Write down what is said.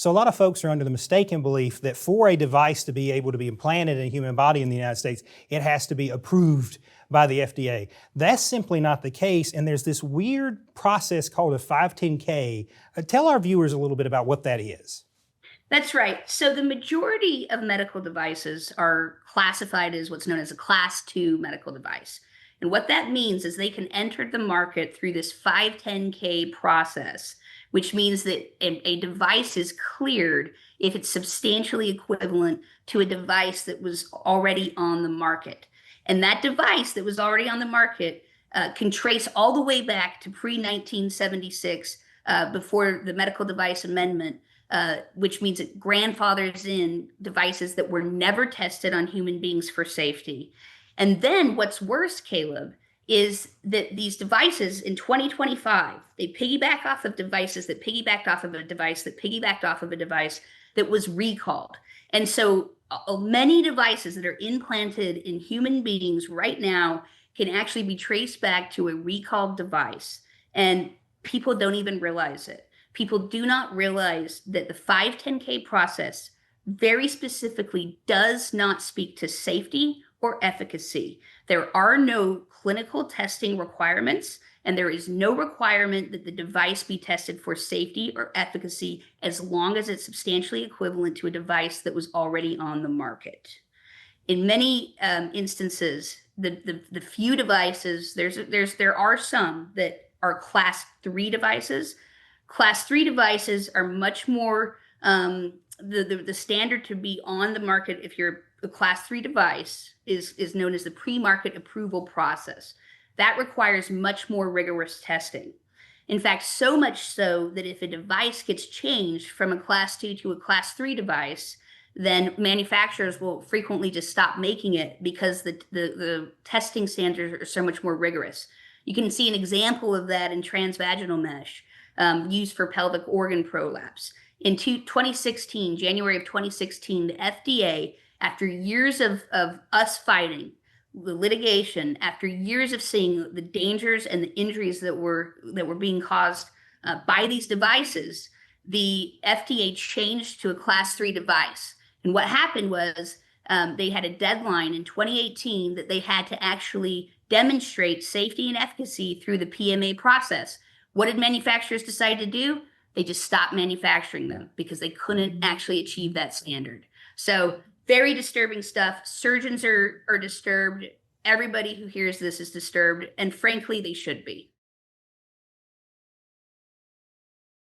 So a lot of folks are under the mistaken belief that for a device to be able to be implanted in a human body in the United States, it has to be approved by the FDA. That's simply not the case, and there's this weird process called a 510K. Tell our viewers a little bit about what that is. That's right. So the majority of medical devices are classified as what's known as a class 2 medical device. And what that means is they can enter the market through this 510K process, which means that a device is cleared if it's substantially equivalent to a device that was already on the market. And that device that was already on the market can trace all the way back to pre-1976, before the Medical Device Amendment, which means it grandfathers in devices that were never tested on human beings for safety. And then what's worse, Caleb, is that these devices in 2025, they piggyback off of devices that piggybacked off of a device that piggybacked off of a device that was recalled. And so many devices that are implanted in human beings right now can actually be traced back to a recalled device. And people don't even realize it. People do not realize that the 510K process very specifically does not speak to safety or efficacy. There are no clinical testing requirements, and there is no requirement that the device be tested for safety or efficacy as long as it's substantially equivalent to a device that was already on the market. In many instances, the few devices, there are some that are class 3 devices. Class 3 devices are much more, the standard to be on the market if you're a class 3 device is known as the pre-market approval process. That requires much more rigorous testing. In fact, so much so that if a device gets changed from a class 2 to a class 3 device, then manufacturers will frequently just stop making it because the testing standards are so much more rigorous. You can see an example of that in transvaginal mesh, used for pelvic organ prolapse. In 2016, January of 2016, the FDA, after years of us fighting the litigation, after years of seeing the dangers and the injuries that were being caused by these devices, the FDA changed to a class 3 device. And what happened was they had a deadline in 2018 that they had to actually demonstrate safety and efficacy through the PMA process. What did manufacturers decide to do? They just stopped manufacturing them because they couldn't actually achieve that standard. So very disturbing stuff. Surgeons are disturbed. Everybody who hears this is disturbed, and frankly, they should be.